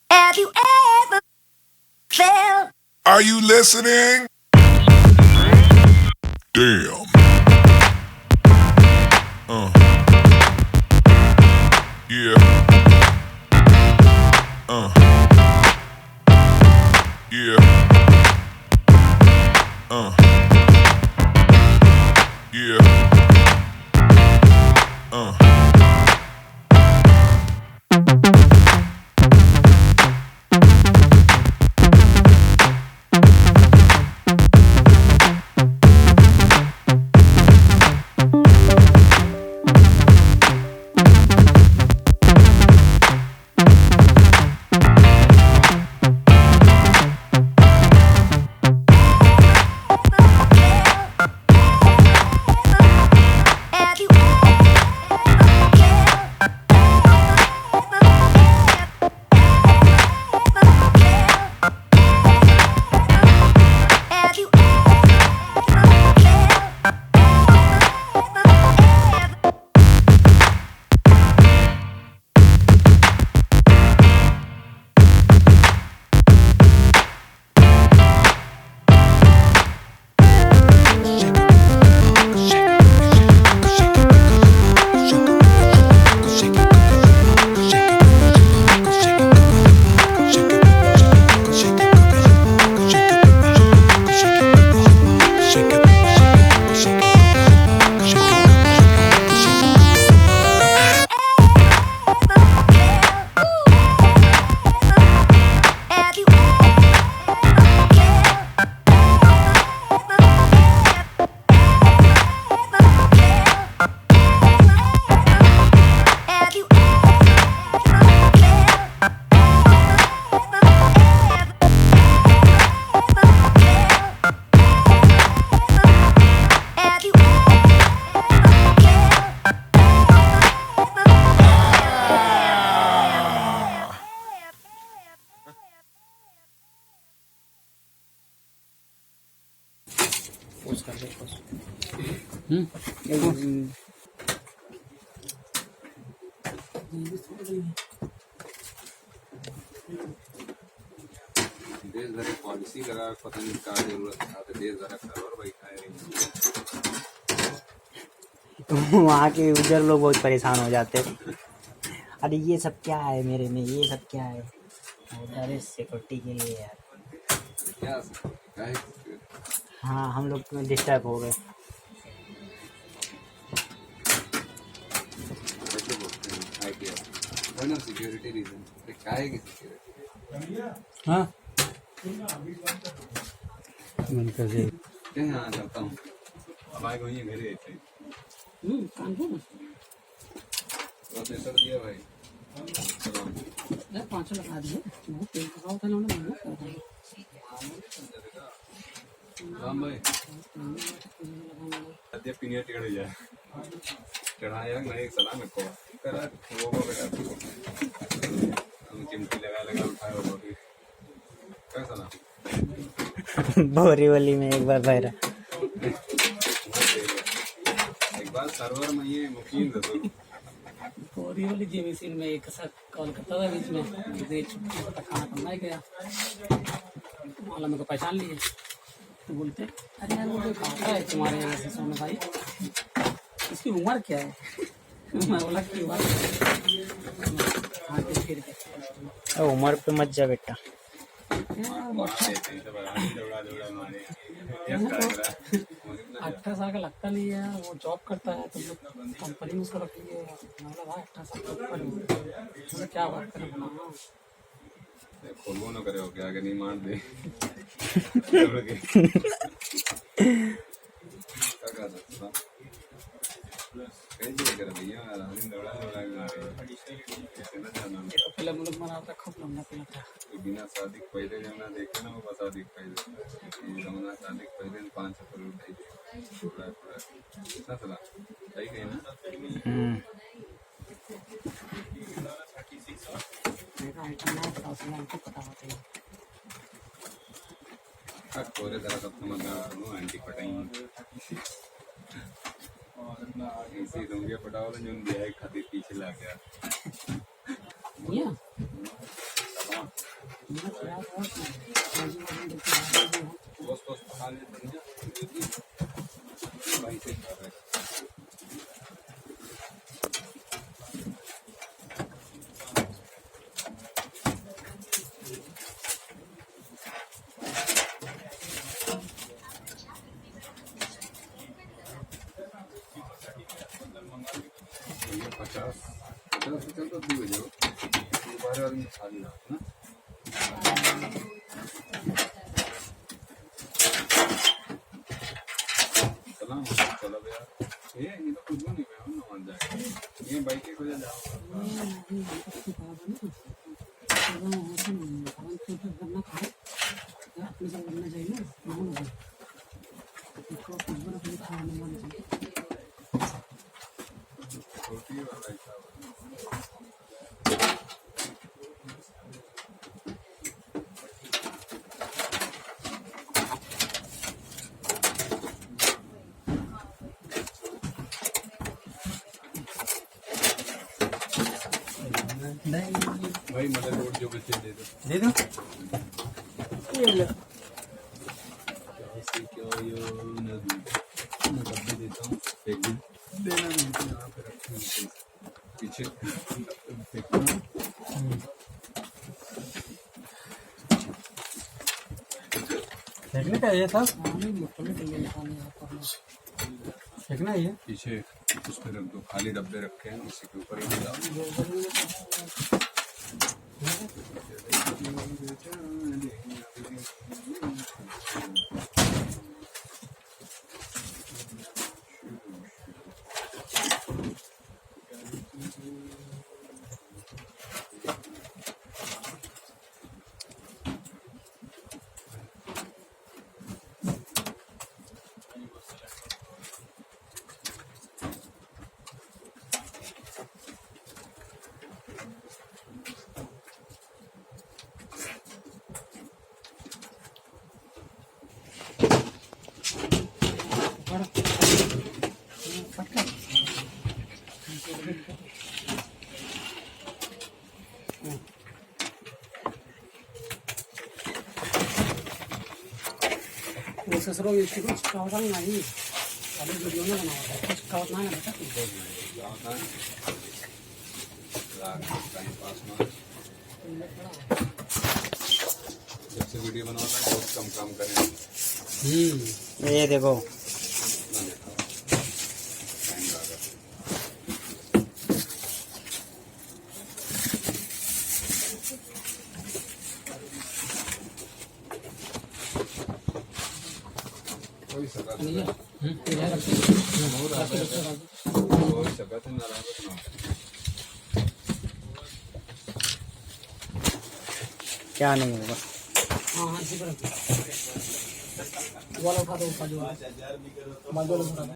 Have you ever felt? Are you listening? Damn. Yeah. Yeah. Yeah. Have you ever देश भर policy लगा पता नहीं क्या जरूरत था तो देश भर सर्वर बैठा है। वहाँ के यूजर लोग बहुत परेशान हो जाते हैं। अरे ये सब क्या है मेरे में, ये सब क्या है? अरे सिक्योरिटी के लिए यार। क्या है? हाँ, हम लोग डिस्टर्ब हो गए। सिक्योरिटी रीजन क्या है कि सिक्योरिटी? हाँ हाँ करता हूँ। अब आए वही घर गए थे। प्रोसेसर दिया भाई 500 लगा दिए। तेल का था ना राम भाई अद्य पीनिया टिकट जाए चढ़ाया नहीं सलाम को करा वो बेटा हम चिमटी लगा उठाया वो भी क्या सलाम बोरीवली में एक बार भैरा एक बार सर्वर में ये मुकीम था तो बोरीवली जी मशीन में एक साथ कॉल करता था बीच में खाना करना गया माला मेरे को पहचान लिए तो बोलते अरे यार वो खाता है तुम्हारे ऐसे सोने भाई इसकी उम्र क्या है? मैं बोला की उम्र पे मत जा बेटा। 18 साल का लगता नहीं है, वो जॉब करता है तो कंपनी में उसको रख लिए। मतलब भाई 18 साल का क्या बात करें खोलबो न करे हो क्या आगे नहीं मार दे पहले मुल्क मना खूब लंबा पहले था बिना शादी पहले जमना देखे ना वो शादी पहले जमना शादी पहले 500 करोड़ उठाई कितना चला सही कहीं ना मेरा आइटम ना पता होता है कोरे जरा सब समझना एंटी पटाई इसी दूंगे पटाओ जो दिया है खातिर पीछे ला गया या दोस्त पका ले भाई से कर रहे पचास तो दी हो जाओ दोबारा आदमी खाली ना सलाम चलो यार ये तो कुछ नहीं मैं ना मान जाएगा ये बाइक के वजह जाओ छोटी वाला ऐसा भाई मदरबोर्ड जो बच्चे दे दो ये लो क्या ये नदी मैं डब्बे देता हूँ एक दिन देना नहीं तो यहाँ पे रखना पीछे फेंकना फेंकने का ये सब फेंकना ही है पीछे उस पर रख दो खाली डब्बे रखे हैं उसी के ऊपर ही डाल ससुरों में इसको चिकावट नहीं आई अभी वीडियो में बना होता है चिकावट ना बता टाइम पास में जब से वीडियो बनाना है बहुत कम काम करें ये देखो ना देखा टाइम लगा कोई सका कोई सका तो ना रहा तो क्या नहीं होगा हाँ हाँ जी वाला उठा दो